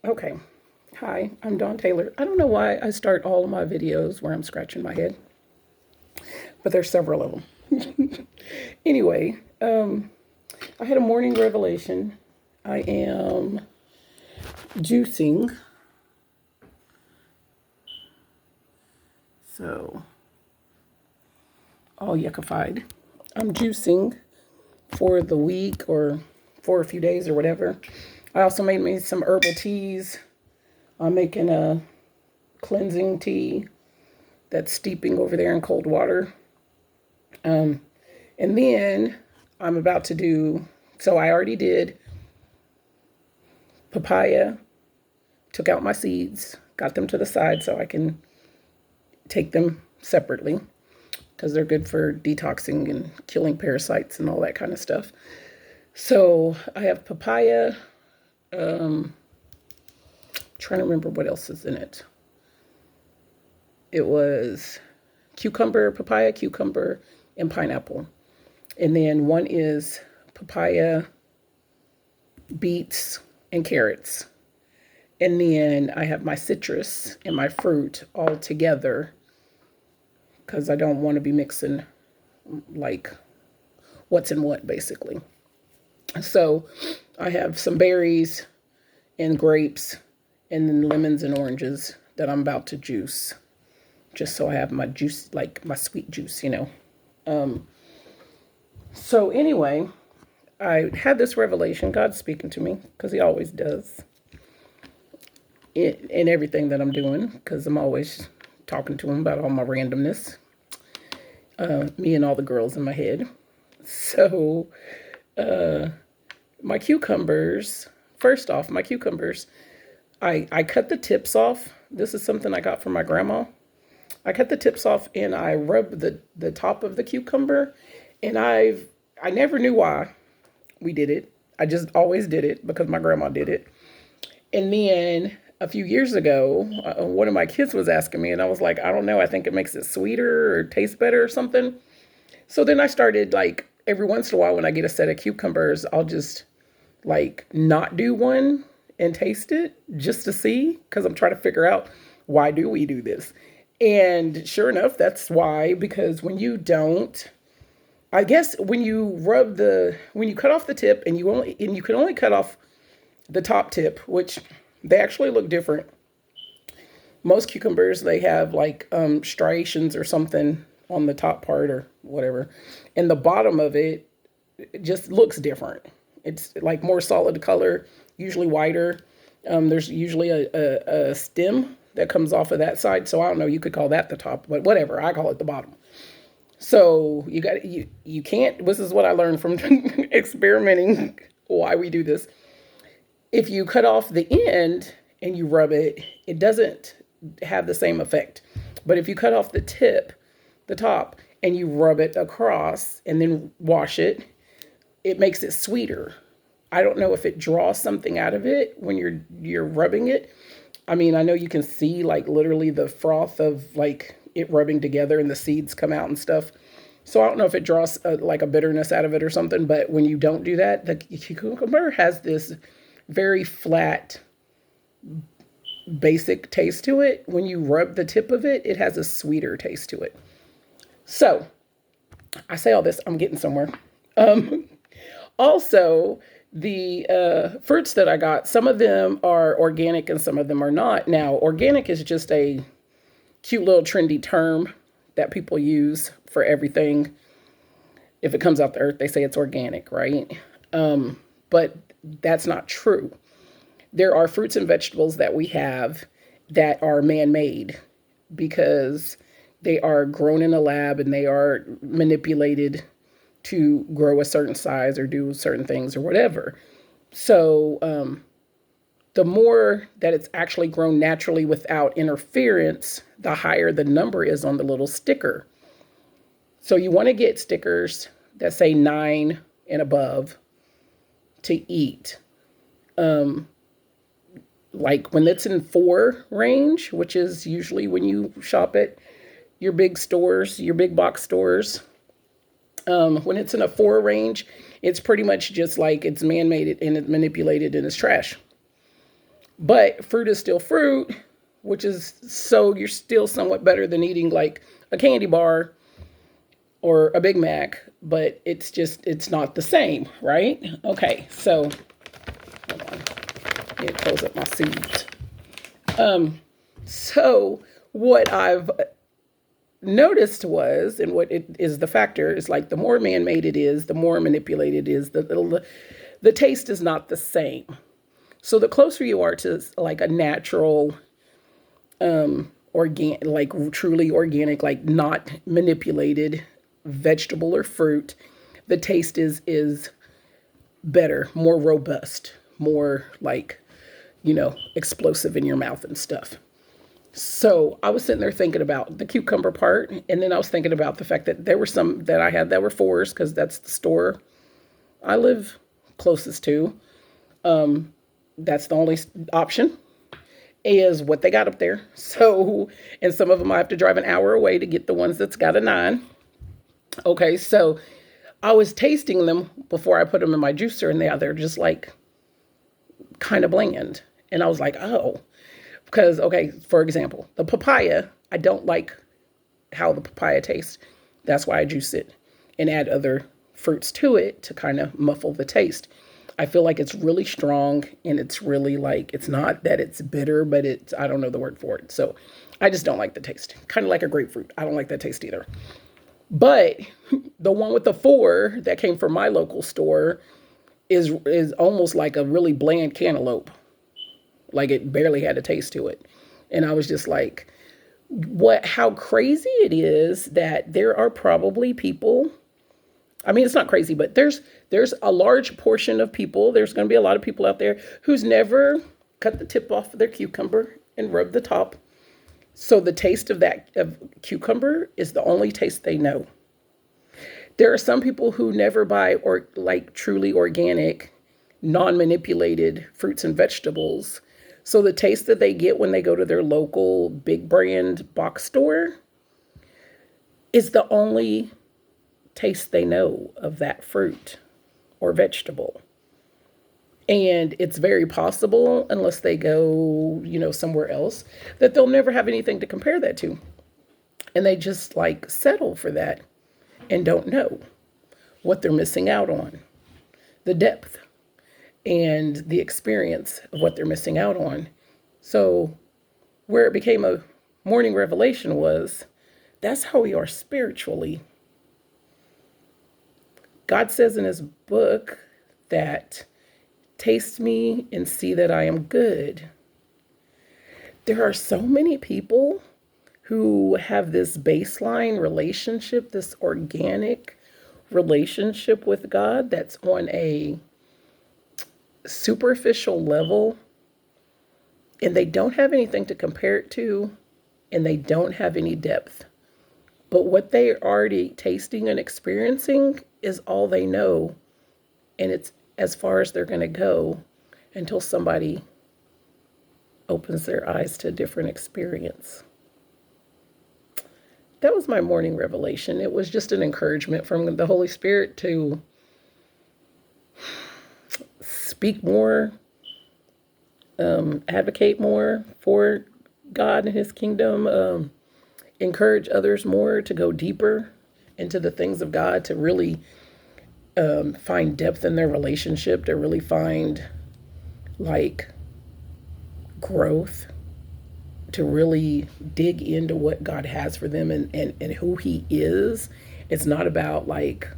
Okay. Hi, I'm Dawn Taylor. I don't know why I start all of my videos where I'm scratching my head, but there's several of them. Anyway, I had a morning revelation. I am juicing. So, all yuckified. I'm juicing for the week or for a few days or whatever. I also made me some herbal teas. I'm making a cleansing tea that's steeping over there in cold water. And then I'm about to do, so I already did papaya, took out my seeds, got them to the side so I can take them separately because they're good for detoxing and killing parasites and all that kind of stuff. So I have papaya, trying to remember what else is in it. It was papaya, cucumber, and pineapple. And then one is papaya, beets, and carrots. And then I have my citrus and my fruit all together because I don't want to be mixing like what's in what, basically. So I have some berries and grapes and then lemons and oranges that I'm about to juice. Just so I have my juice, like my sweet juice. So anyway, I had this revelation. God's speaking to me because he always does in everything that I'm doing because I'm always talking to him about all my randomness, me and all the girls in my head. So my cucumbers, first off, I cut the tips off. This is something I got from my grandma. I cut the tips off and I rubbed the top of the cucumber, and I never knew why we did it. I just always did it because my grandma did it. And then a few years ago, one of my kids was asking me, and I was like, I don't know, I think it makes it sweeter or taste better or something. So then I started, like, every once in a while when I get a set of cucumbers, I'll just like not do one and taste it just to see, because I'm trying to figure out, why do we do this? And sure enough, that's why, because when you don't, I guess when you when you cut off the tip and you can only cut off the top tip, which they actually look different. Most cucumbers, they have like striations or something on the top part or whatever. And the bottom of it just looks different. It's like more solid color, usually whiter. There's usually a stem that comes off of that side. So I don't know, you could call that the top, but whatever, I call it the bottom. So you can't, this is what I learned from experimenting why we do this. If you cut off the end and you rub it, it doesn't have the same effect. But if you cut off the tip, the top, and you rub it across and then wash it, it makes it sweeter. I don't know if it draws something out of it when you're rubbing it. I mean, I know you can see like literally the froth of like it rubbing together and the seeds come out and stuff. So I don't know if it draws like a bitterness out of it or something, but when you don't do that, the cucumber has this very flat, basic taste to it. When you rub the tip of it, it has a sweeter taste to it. So I say all this, I'm getting somewhere. Also, the fruits that I got, some of them are organic and some of them are not. Now, organic is just a cute little trendy term that people use for everything. If it comes out the earth, they say it's organic, right? But that's not true. There are fruits and vegetables that we have that are man-made because they are grown in a lab and they are manipulated to grow a certain size or do certain things or whatever. So the more that it's actually grown naturally without interference, the higher the number is on the little sticker. So you want to get stickers that say 9 and above to eat. Like when it's in 4 range, which is usually when you shop at your big stores, your big box stores. When it's in a 4 range, it's pretty much just like it's man-made and it's manipulated and it's trash. But fruit is still fruit, which is so you're still somewhat better than eating like a candy bar or a Big Mac, but it's not the same, right? Okay, so hold on. I need to close up my seeds. So what I've noticed was, and what it is the factor is like the more man-made it is, the more manipulated it is, the taste is not the same. So the closer you are to like a natural, organic, like truly organic, like not manipulated vegetable or fruit, the taste is better, more robust, more like, explosive in your mouth and stuff. So I was sitting there thinking about the cucumber part, and then I was thinking about the fact that there were some that I had that were fours because that's the store I live closest to. That's the only option is what they got up there. So, and some of them I have to drive an hour away to get the ones that's got a 9. Okay, so I was tasting them before I put them in my juicer, and they're just like kind of bland. And I was like, oh, because, okay, for example, the papaya, I don't like how the papaya tastes. That's why I juice it and add other fruits to it to kind of muffle the taste. I feel like it's really strong, and it's really like, it's not that it's bitter, but I don't know the word for it. So I just don't like the taste. Kind of like a grapefruit. I don't like that taste either. But the one with the 4 that came from my local store is almost like a really bland cantaloupe. Like it barely had a taste to it. And I was just like, how crazy it is that there are probably people. I mean, it's not crazy, but there's a large portion of people. There's going to be a lot of people out there who's never cut the tip off of their cucumber and rubbed the top. So the taste of cucumber is the only taste they know. There are some people who never buy or like truly organic, non-manipulated fruits and vegetables. So the taste that they get when they go to their local big brand box store is the only taste they know of that fruit or vegetable. And it's very possible, unless they go, somewhere else, that they'll never have anything to compare that to. And they just like settle for that and don't know what they're missing out on, the depth and the experience of what they're missing out on. So where it became a morning revelation was, that's how we are spiritually. God says in his book that taste me and see that I am good. There are so many people who have this baseline relationship, this organic relationship with God that's on a superficial level, and they don't have anything to compare it to, and they don't have any depth. But what they're already tasting and experiencing is all they know, and it's as far as they're going to go until somebody opens their eyes to a different experience. That was my morning revelation. It was just an encouragement from the Holy Spirit to speak more, advocate more for God and his kingdom, encourage others more to go deeper into the things of God, to really find depth in their relationship, to really find like growth, to really dig into what God has for them and who he is. It's not about like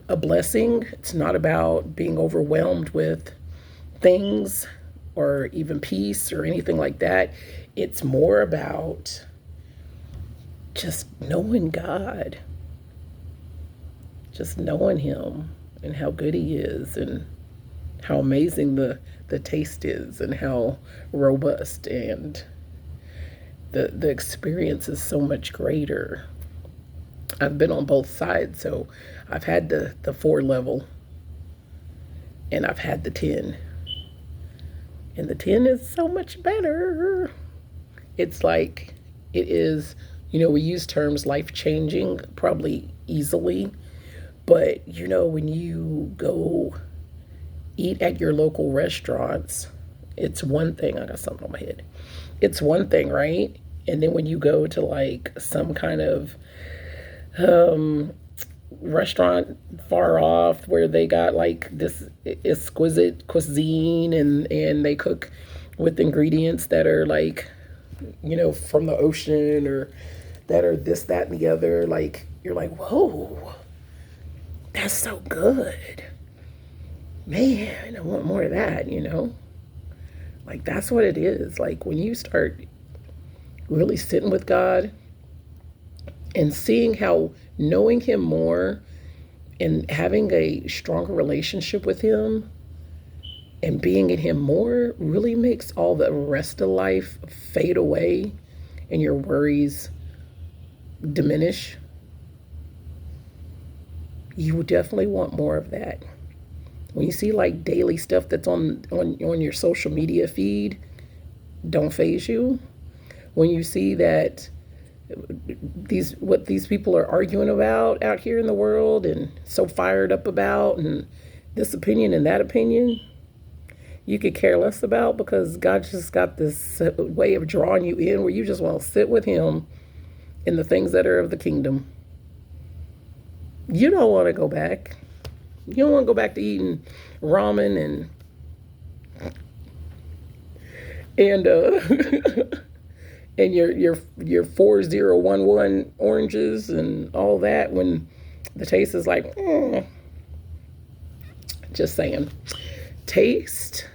a blessing. It's not about being overwhelmed with things or even peace or anything like that. It's more about just knowing God, just knowing him and how good he is and how amazing the taste is and how robust, and the experience is so much greater. I've been on both sides, so I've had the 4 level and I've had the 10. And the 10 is so much better. It's like, it is, we use terms life-changing probably easily, but when you go eat at your local restaurants It's one thing. I got something on my head. It's one thing, right? And then when you go to like some kind of restaurant far off where they got like this exquisite cuisine, and they cook with ingredients that are like, from the ocean, or that are this, that, and the other, like you're like, whoa, that's so good. Man, I want more of that. Like that's what it is. Like when you start really sitting with God and seeing how knowing Him more and having a stronger relationship with Him and being in Him more really makes all the rest of life fade away and your worries diminish. You definitely want more of that. When you see like daily stuff that's on your social media feed, don't phase you. When you see that what these people are arguing about out here in the world and so fired up about, and this opinion and that opinion, you could care less about, because God just got this way of drawing you in where you just want to sit with Him in the things that are of the kingdom. You don't want to go back. You don't want to go back to eating ramen and and your 4011 oranges and all that, when the taste is like, just saying. Taste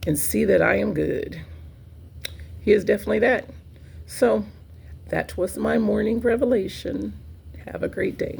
and see that I am good. He is definitely that. So that was my morning revelation. Have a great day.